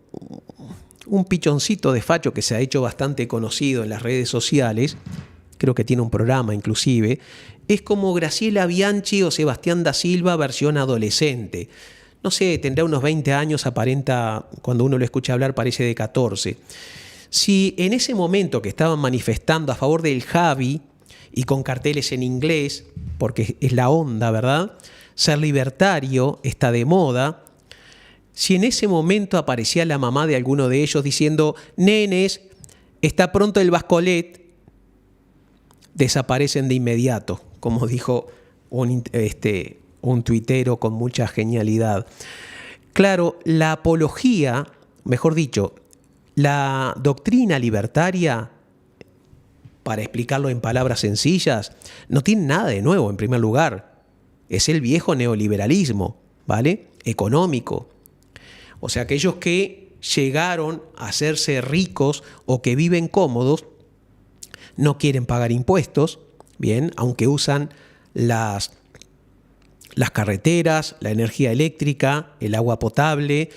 un pichoncito de facho que se ha hecho bastante conocido en las redes sociales, creo que tiene un programa inclusive, es como Graciela Bianchi o Sebastián da Silva versión adolescente. No sé, tendrá unos 20 años, aparenta, cuando uno lo escucha hablar parece de 14. Si en ese momento que estaban manifestando a favor del Javi y con carteles en inglés, porque es la onda, ¿verdad? ser libertario está de moda, si en ese momento aparecía la mamá de alguno de ellos diciendo, nenes, está pronto el bascolet, desaparecen de inmediato, como dijo un tuitero con mucha genialidad. Claro, la apología, mejor dicho, la doctrina libertaria, para explicarlo en palabras sencillas, no tiene nada de nuevo en primer lugar. Es el viejo neoliberalismo, ¿vale? Económico. O sea, aquellos que llegaron a hacerse ricos o que viven cómodos, no quieren pagar impuestos, bien, aunque usan las carreteras, la energía eléctrica, el agua potable.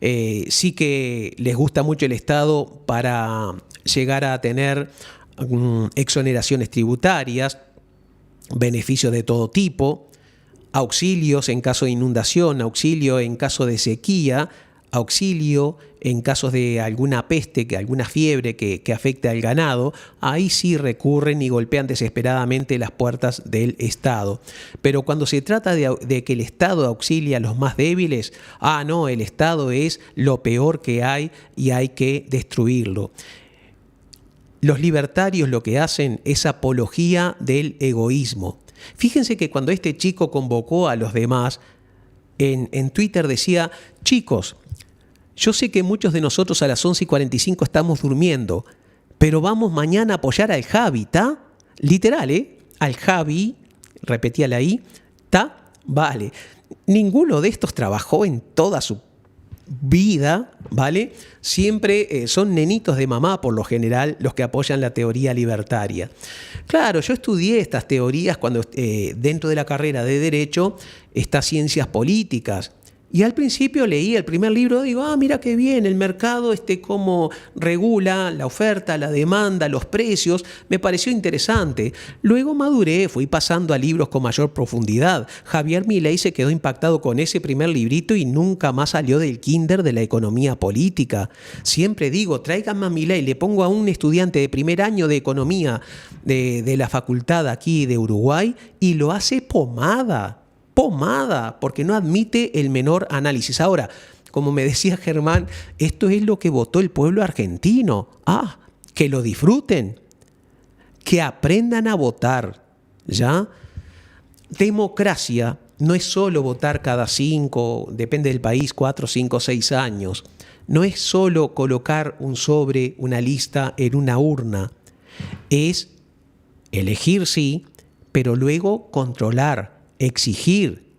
Sí que les gusta mucho el Estado para llegar a tener exoneraciones tributarias, beneficios de todo tipo, auxilios en caso de inundación, auxilio en caso de sequía, auxilio en casos de alguna peste, alguna fiebre que afecte al ganado. Ahí sí recurren y golpean desesperadamente las puertas del Estado. Pero cuando se trata de que el Estado auxilia a los más débiles, no, el Estado es lo peor que hay y hay que destruirlo. Los libertarios lo que hacen es apología del egoísmo. Fíjense que cuando este chico convocó a los demás, en Twitter decía, chicos, yo sé que muchos de nosotros a las 11:45 estamos durmiendo, pero vamos mañana a apoyar al Javi, ¿está? Literal, al Javi, repetía la I, ¿está? Vale. Ninguno de estos trabajó en toda su vida, ¿vale? Siempre son nenitos de mamá, por lo general, los que apoyan la teoría libertaria. Claro, yo estudié estas teorías cuando dentro de la carrera de Derecho está Ciencias Políticas. Y al principio leí el primer libro, digo, mira qué bien, el mercado cómo regula la oferta, la demanda, los precios, me pareció interesante. Luego maduré, fui pasando a libros con mayor profundidad. Javier Milei se quedó impactado con ese primer librito y nunca más salió del kinder de la economía política. Siempre digo, tráiganme a Milei, le pongo a un estudiante de primer año de economía de la facultad aquí de Uruguay y lo hace pomada, porque no admite el menor análisis. Ahora, como me decía Germán, esto es lo que votó el pueblo argentino. Que lo disfruten, que aprendan a votar, ¿ya? Democracia no es solo votar cada 5, depende del país, 4, 5, 6 años. No es solo colocar un sobre, una lista en una urna. Es elegir, sí, pero luego controlar, exigir.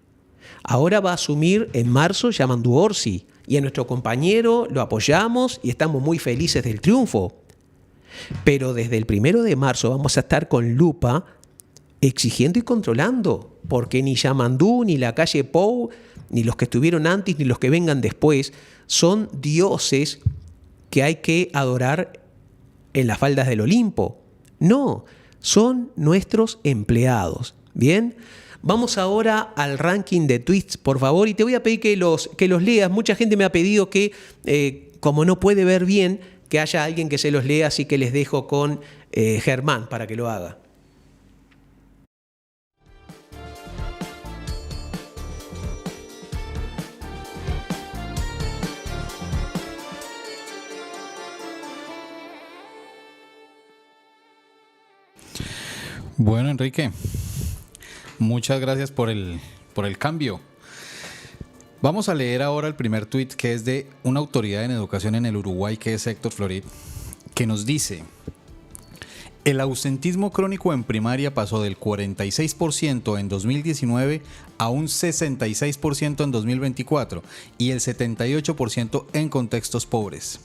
Ahora va a asumir en marzo Yamandu Orsi y a nuestro compañero lo apoyamos y estamos muy felices del triunfo. Pero desde el 1 de marzo vamos a estar con lupa exigiendo y controlando, porque ni Yamandu, ni la calle Pou, ni los que estuvieron antes, ni los que vengan después, son dioses que hay que adorar en las faldas del Olimpo. No, son nuestros empleados. ¿Bien? Vamos ahora al ranking de tweets, por favor, y te voy a pedir que los leas. Mucha gente me ha pedido que, como no puede ver bien, que haya alguien que se los lea, así que les dejo con Germán para que lo haga. Bueno, Enrique, muchas gracias por el cambio. Vamos a leer ahora el primer tuit, que es de una autoridad en educación en el Uruguay, que es Héctor Florit, que nos dice: el ausentismo crónico en primaria pasó del 46% en 2019 a un 66% en 2024 y el 78% en contextos pobres.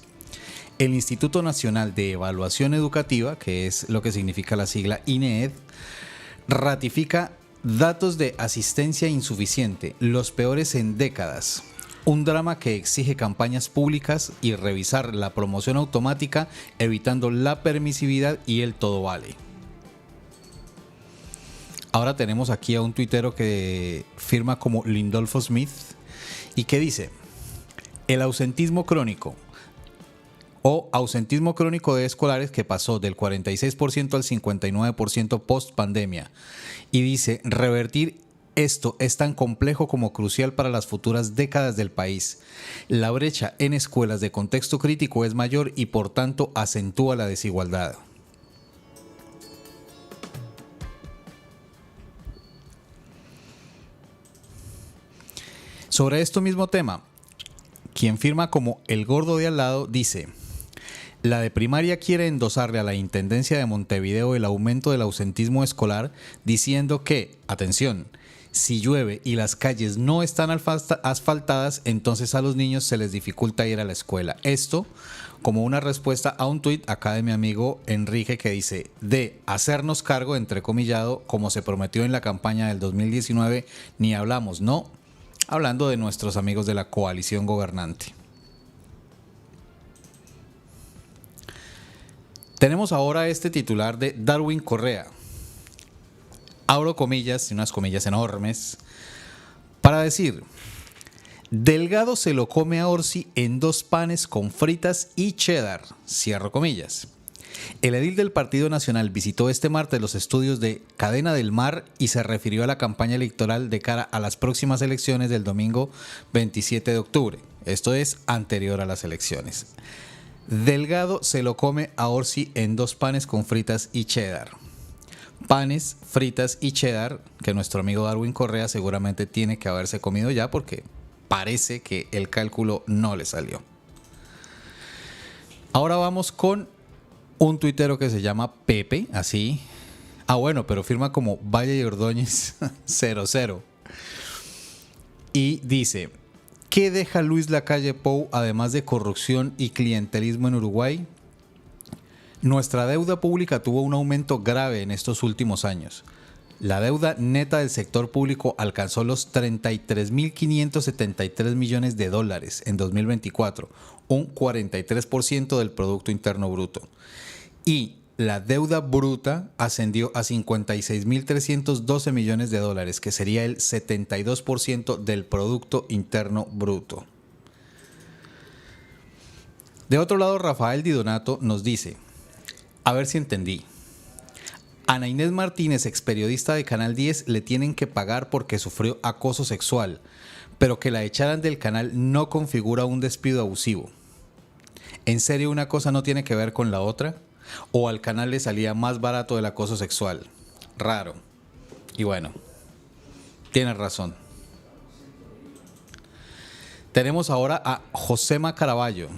El Instituto Nacional de Evaluación Educativa, que es lo que significa la sigla INEED, ratifica datos de asistencia insuficiente, los peores en décadas. Un drama que exige campañas públicas y revisar la promoción automática, evitando la permisividad y el todo vale. Ahora tenemos aquí a un tuitero que firma como Lindolfo Smith y que dice: el ausentismo crónico de escolares, que pasó del 46% al 59% post pandemia, y dice: revertir Esto es tan complejo como crucial para las futuras décadas del país. La brecha en escuelas de contexto crítico es mayor y por tanto acentúa la desigualdad. Sobre esto mismo tema, quien firma como el gordo de al lado dice: la de primaria quiere endosarle a la Intendencia de Montevideo el aumento del ausentismo escolar diciendo que, atención, si llueve y las calles no están asfaltadas, entonces a los niños se les dificulta ir a la escuela. Esto como una respuesta a un tuit acá de mi amigo Enrique que dice: de hacernos cargo, entrecomillado, como se prometió en la campaña del 2019, ni hablamos, no, hablando de nuestros amigos de la coalición gobernante. Tenemos ahora este titular de Darwin Correa. Abro comillas y unas comillas enormes para decir: Delgado se lo come a Orsi en 2 panes con fritas y cheddar. Cierro comillas. El edil del Partido Nacional visitó este martes los estudios de Cadena del Mar y se refirió a la campaña electoral de cara a las próximas elecciones del domingo 27 de octubre. Esto es anterior a las elecciones. Delgado se lo come a Orsi en 2 panes con fritas y cheddar. Panes, fritas y cheddar que nuestro amigo Darwin Correa seguramente tiene que haberse comido ya porque parece que el cálculo no le salió. Ahora vamos con un tuitero que se llama Pepe, así. Bueno, pero firma como Valle y Ordóñez 00. Y dice: ¿qué deja Luis Lacalle Pou además de corrupción y clientelismo en Uruguay? Nuestra deuda pública tuvo un aumento grave en estos últimos años. La deuda neta del sector público alcanzó los 33.573 millones de dólares en 2024, un 43% del Producto Interno Bruto. Y la deuda bruta ascendió a 56.312 millones de dólares, que sería el 72% del Producto Interno Bruto. De otro lado, Rafael Di Donato nos dice: a ver si entendí. Ana Inés Martínez, ex periodista de Canal 10, le tienen que pagar porque sufrió acoso sexual, pero que la echaran del canal no configura un despido abusivo. ¿En serio una cosa no tiene que ver con la otra? ¿O al canal le salía más barato el acoso sexual? Raro. Y bueno, tienes razón. Tenemos ahora a Josema Caraballo.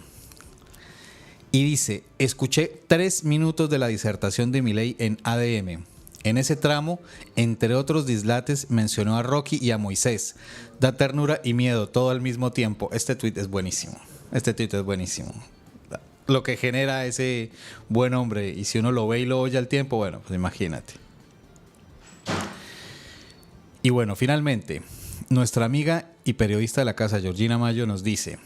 Y dice: escuché 3 minutos de la disertación de Milei en ADM. En ese tramo, entre otros dislates, mencionó a Rocky y a Moisés. Da ternura y miedo todo al mismo tiempo. Este tuit es buenísimo. Lo que genera ese buen hombre. Y si uno lo ve y lo oye al tiempo, bueno, pues imagínate. Y bueno, finalmente, nuestra amiga y periodista de la casa, Georgina Mayo, nos dice: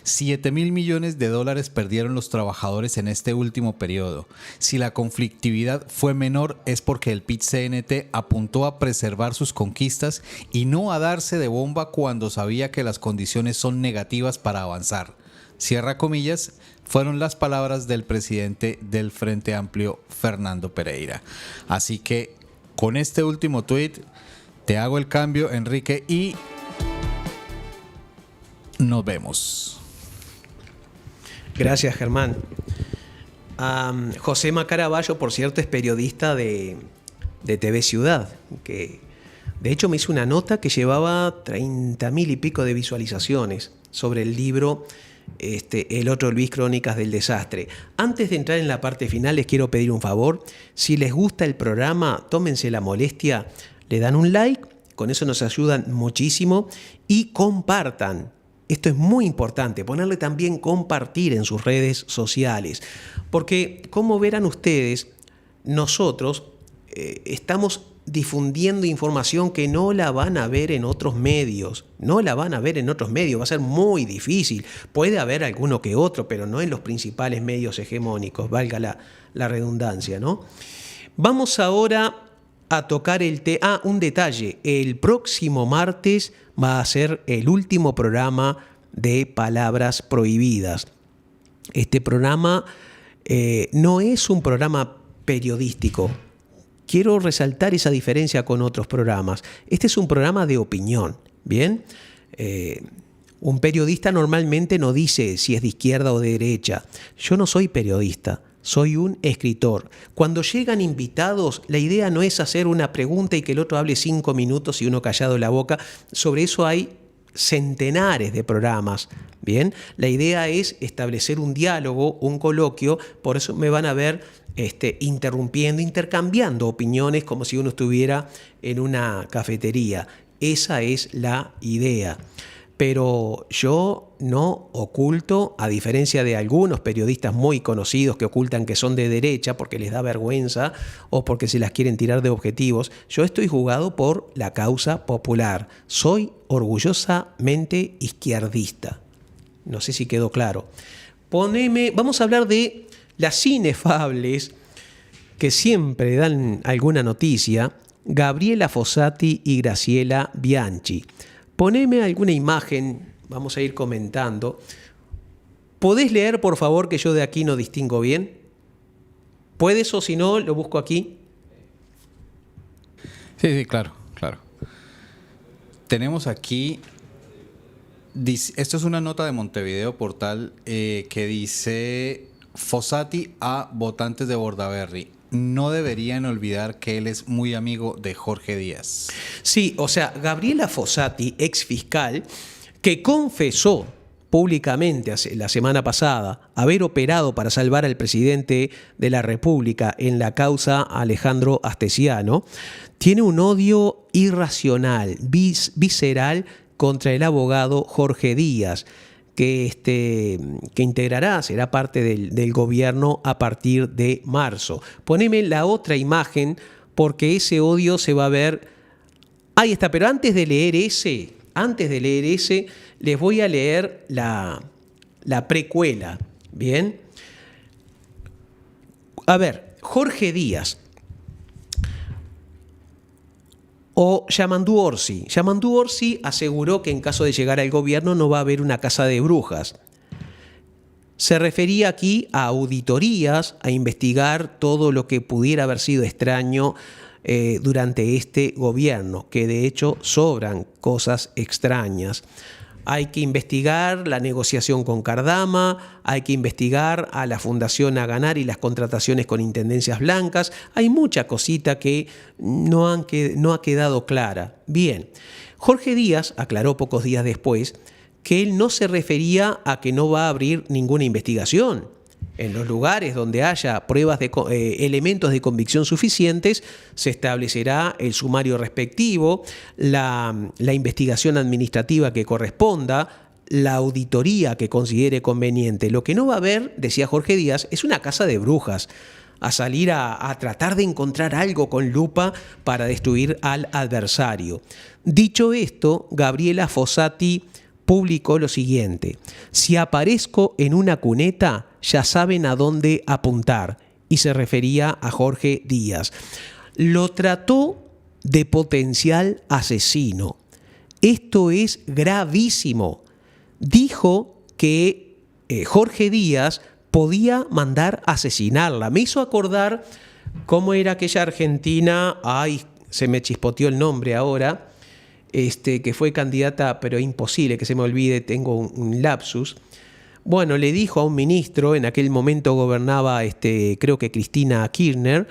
7.000 millones de dólares perdieron los trabajadores en este último periodo. Si la conflictividad fue menor es porque el PIT-CNT apuntó a preservar sus conquistas y no a darse de bomba cuando sabía que las condiciones son negativas para avanzar. Cierra comillas, fueron las palabras del presidente del Frente Amplio, Fernando Pereira. Así que con este último tuit te hago el cambio, Enrique, y nos vemos. Gracias, Germán. Josema Caraballo, por cierto, es periodista de TV Ciudad, que de hecho me hizo una nota que llevaba 30.000 y pico de visualizaciones sobre el libro El otro Luis, Crónicas del Desastre. Antes de entrar en la parte final, les quiero pedir un favor. Si les gusta el programa, tómense la molestia, le dan un like, con eso nos ayudan muchísimo, y compartan. Esto es muy importante, ponerle también compartir en sus redes sociales, porque como verán ustedes, nosotros estamos difundiendo información que no la van a ver en otros medios, va a ser muy difícil, puede haber alguno que otro, pero no en los principales medios hegemónicos, valga la redundancia, ¿no? Vamos ahora a tocar un detalle. El próximo martes va a ser el último programa de Palabras Prohibidas. Este programa no es un programa periodístico. quiero resaltar esa diferencia con otros programas. Este es un programa de opinión, ¿bien? Un periodista normalmente no dice si es de izquierda o de derecha. Yo no soy periodista, soy un escritor. Cuando llegan invitados, la idea no es hacer una pregunta y que el otro hable 5 minutos y uno callado la boca. Sobre eso hay centenares de programas. Bien, la idea es establecer un diálogo, un coloquio. Por eso me van a ver interrumpiendo, intercambiando opiniones como si uno estuviera en una cafetería. Esa es la idea. Pero yo no oculto, a diferencia de algunos periodistas muy conocidos que ocultan que son de derecha porque les da vergüenza o porque se las quieren tirar de objetivos, yo estoy jugado por la causa popular. Soy orgullosamente izquierdista. No sé si quedó claro. Vamos a hablar de las inefables que siempre dan alguna noticia, Gabriela Fossati y Graciela Bianchi. Poneme alguna imagen, vamos a ir comentando. ¿Podés leer, por favor, que yo de aquí no distingo bien? ¿Puedes o si no, lo busco aquí? Sí, claro. Tenemos aquí, esto es una nota de Montevideo Portal que dice: Fossati a votantes de Bordaberry: no deberían olvidar que él es muy amigo de Jorge Díaz. Sí, o sea, Gabriela Fossati, ex fiscal, que confesó públicamente la semana pasada haber operado para salvar al presidente de la República en la causa Alejandro Astesiano, tiene un odio irracional, visceral contra el abogado Jorge Díaz, que integrará, será parte del gobierno a partir de marzo. Poneme la otra imagen porque ese odio se va a ver. Ahí está, pero antes de leer ese, les voy a leer la precuela. Bien. A ver, Jorge Díaz o Yamandu Orsi. Yamandu Orsi aseguró que en caso de llegar al gobierno no va a haber una casa de brujas. Se refería aquí a auditorías, a investigar todo lo que pudiera haber sido extraño durante este gobierno, que de hecho sobran cosas extrañas. Hay que investigar la negociación con Cardama, hay que investigar a la Fundación Aganar y las contrataciones con intendencias blancas. Hay mucha cosita que no ha quedado clara. Bien, Jorge Díaz aclaró pocos días después que él no se refería a que no va a abrir ninguna investigación. En los lugares donde haya pruebas de elementos de convicción suficientes, se establecerá el sumario respectivo, la investigación administrativa que corresponda, la auditoría que considere conveniente. Lo que no va a haber, decía Jorge Díaz, es una casa de brujas, a salir a tratar de encontrar algo con lupa para destruir al adversario. Dicho esto, Gabriela Fossati publicó lo siguiente: si aparezco en una cuneta, ya saben a dónde apuntar. Y se refería a Jorge Díaz. Lo trató de potencial asesino. Esto es gravísimo. Dijo que Jorge Díaz podía mandar asesinarla. Me hizo acordar cómo era aquella argentina, ay, se me chispoteó el nombre ahora, que fue candidata, pero imposible que se me olvide, tengo un lapsus. Bueno, le dijo a un ministro, en aquel momento gobernaba creo que Cristina Kirchner,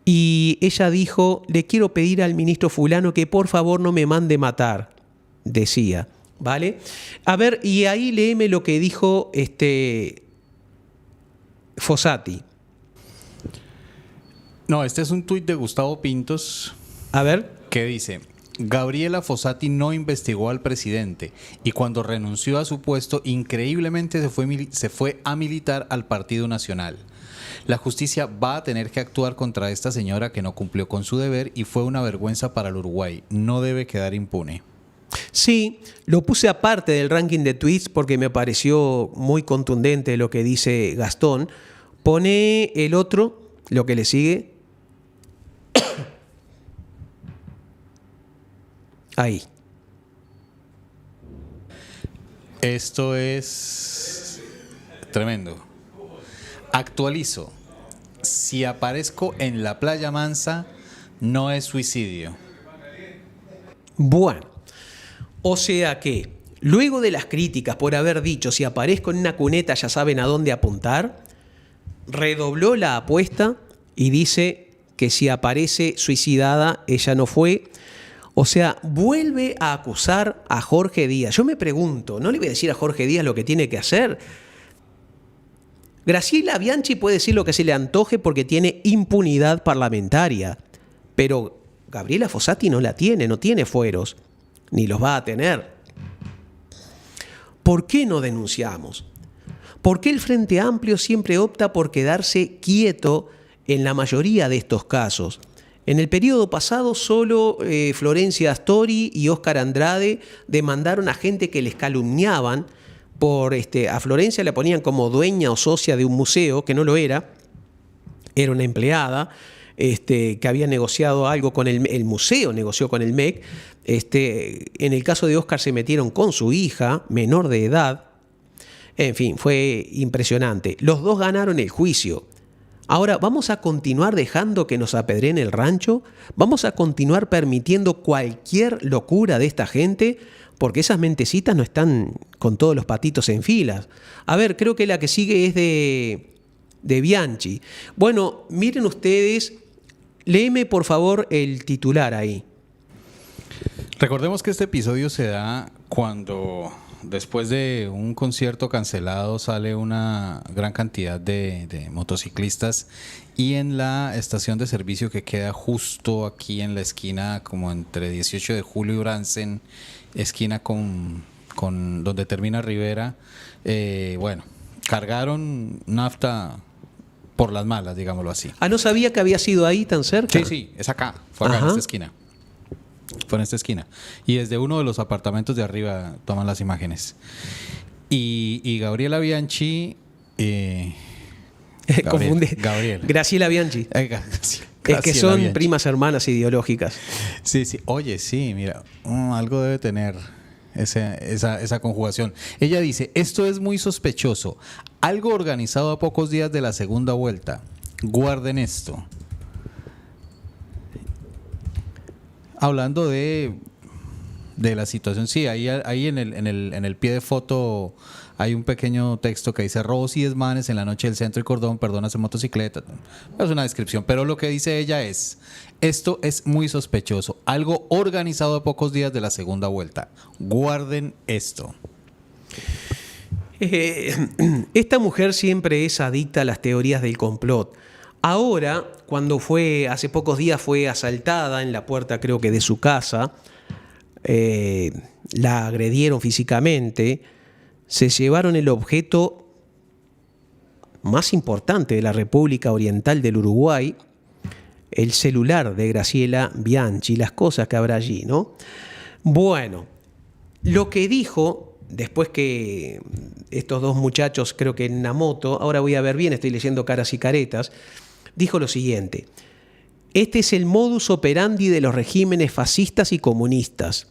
y ella dijo: le quiero pedir al ministro fulano que por favor no me mande matar, decía, ¿vale? A ver, y ahí léeme lo que dijo Fossati. No, este es un tuit de Gustavo Pintos. A ver. Que dice: Gabriela Fossati no investigó al presidente y cuando renunció a su puesto, increíblemente se fue a militar al Partido Nacional. La justicia va a tener que actuar contra esta señora que no cumplió con su deber y fue una vergüenza para el Uruguay. No debe quedar impune. Sí, lo puse aparte del ranking de tweets porque me pareció muy contundente lo que dice Gastón. Pone el otro, lo que le sigue. Ahí. Esto es tremendo. Actualizo. Si aparezco en la Playa Mansa, no es suicidio. Bueno, o sea que luego de las críticas por haber dicho si aparezco en una cuneta ya saben a dónde apuntar, redobló la apuesta y dice que si aparece suicidada ella no fue. O sea, vuelve a acusar a Jorge Díaz. Yo me pregunto, ¿no le voy a decir a Jorge Díaz lo que tiene que hacer? Graciela Bianchi puede decir lo que se le antoje porque tiene impunidad parlamentaria, pero Gabriela Fossati no la tiene, no tiene fueros, ni los va a tener. ¿Por qué no denunciamos? ¿Por qué el Frente Amplio siempre opta por quedarse quieto en la mayoría de estos casos? En el periodo pasado solo Florencia Astori y Óscar Andrade demandaron a gente que les calumniaban. A Florencia la ponían como dueña o socia de un museo, que no lo era una empleada que había negociado algo con el museo, negoció con el MEC. En el caso de Óscar se metieron con su hija, menor de edad. En fin, fue impresionante. Los dos ganaron el juicio. Ahora, ¿vamos a continuar dejando que nos apedreen el rancho? ¿Vamos a continuar permitiendo cualquier locura de esta gente? Porque esas mentecitas no están con todos los patitos en filas. A ver, creo que la que sigue es de Bianchi. Bueno, miren ustedes, léeme por favor el titular ahí. Recordemos que este episodio se da cuando, después de un concierto cancelado, sale una gran cantidad de motociclistas y en la estación de servicio que queda justo aquí en la esquina, como entre 18 de julio y Bransen, esquina con donde termina Rivera, cargaron nafta por las malas, digámoslo así. Ah, ¿no sabía que había sido ahí tan cerca? Sí, es acá, fue acá. Ajá. En esta esquina. Fue en esta esquina. Y desde uno de los apartamentos de arriba toman las imágenes. Y Gabriela Bianchi... Gabriel. Graciela Bianchi. Es que son Bianchi. Primas hermanas ideológicas. Sí. Oye, sí, mira, algo debe tener esa conjugación. Ella dice, esto es muy sospechoso. Algo organizado a pocos días de la segunda vuelta. Guarden esto. Hablando de la situación, sí, ahí en el pie de foto hay un pequeño texto que dice robos y desmanes en la noche del centro y Cordón, personas en motocicleta. Es una descripción, pero lo que dice ella es, esto es muy sospechoso, algo organizado a pocos días de la segunda vuelta. Guarden esto. Esta mujer siempre es adicta a las teorías del complot. Ahora, cuando hace pocos días fue asaltada en la puerta, creo que de su casa, la agredieron físicamente, se llevaron el objeto más importante de la República Oriental del Uruguay, el celular de Graciela Bianchi, las cosas que habrá allí, ¿no? Bueno, lo que dijo, después que estos dos muchachos, creo que en la moto, ahora voy a ver bien, estoy leyendo Caras y Caretas, dijo lo siguiente: este es el modus operandi de los regímenes fascistas y comunistas.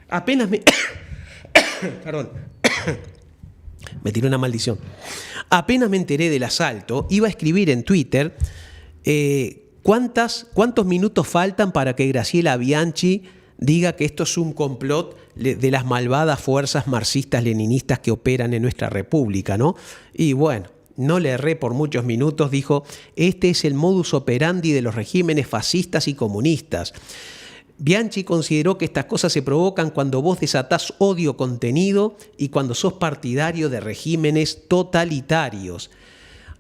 Apenas me... Perdón. Me tiró una maldición. Apenas me enteré del asalto, iba a escribir en Twitter cuántos minutos faltan para que Graciela Bianchi diga que esto es un complot de las malvadas fuerzas marxistas-leninistas que operan en nuestra república, ¿no? Y bueno, no le erré por muchos minutos, dijo, este es el modus operandi de los regímenes fascistas y comunistas. Bianchi consideró que estas cosas se provocan cuando vos desatás odio contenido y cuando sos partidario de regímenes totalitarios.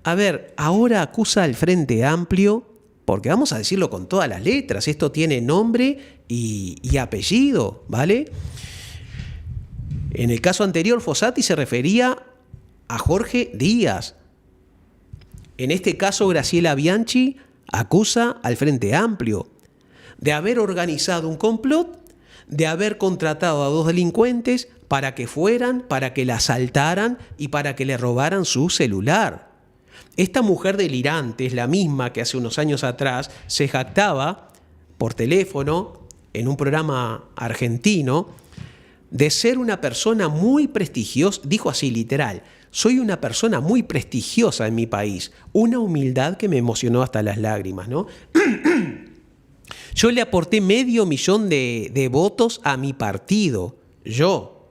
A ver, ahora acusa al Frente Amplio, porque vamos a decirlo con todas las letras, esto tiene nombre y apellido, ¿vale? En el caso anterior, Fossati se refería a Jorge Díaz. En este caso, Graciela Bianchi acusa al Frente Amplio de haber organizado un complot, de haber contratado a dos delincuentes para que fueran, para que la asaltaran y para que le robaran su celular. Esta mujer delirante es la misma que hace unos años atrás se jactaba por teléfono en un programa argentino de ser una persona muy prestigiosa, dijo así literal, soy una persona muy prestigiosa en mi país, una humildad que me emocionó hasta las lágrimas, ¿no? Yo le aporté 500.000 de votos a mi partido. Yo.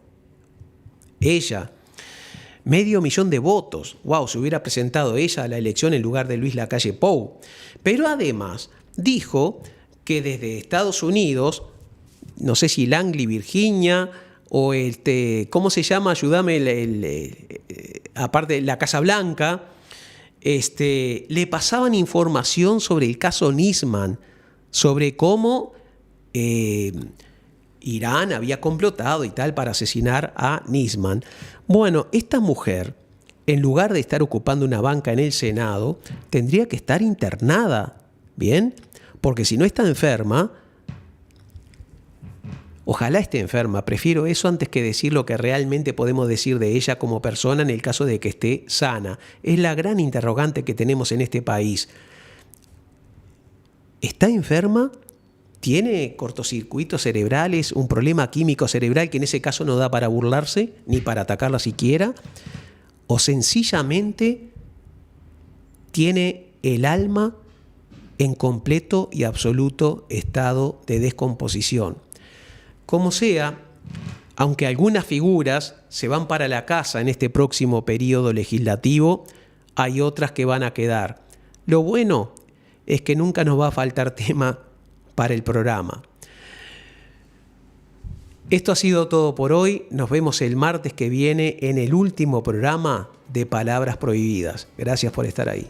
Ella. 500.000 de votos. Wow, se hubiera presentado ella a la elección en lugar de Luis Lacalle Pou. Pero además dijo que desde Estados Unidos, no sé si Langley, Virginia, o ¿cómo se llama? Ayúdame, aparte, la Casa Blanca, le pasaban información sobre el caso Nisman, sobre cómo Irán había complotado y tal para asesinar a Nisman. Bueno, esta mujer, en lugar de estar ocupando una banca en el Senado, tendría que estar internada, ¿bien? Porque si no está enferma, ojalá esté enferma, prefiero eso antes que decir lo que realmente podemos decir de ella como persona en el caso de que esté sana. Es la gran interrogante que tenemos en este país. ¿Está enferma? ¿Tiene cortocircuitos cerebrales, un problema químico cerebral que en ese caso no da para burlarse ni para atacarla siquiera? ¿O sencillamente tiene el alma en completo y absoluto estado de descomposición? Como sea, aunque algunas figuras se van para la casa en este próximo periodo legislativo, hay otras que van a quedar. Lo bueno es que nunca nos va a faltar tema para el programa. Esto ha sido todo por hoy. Nos vemos el martes que viene en el último programa de Palabras Prohibidas. Gracias por estar ahí.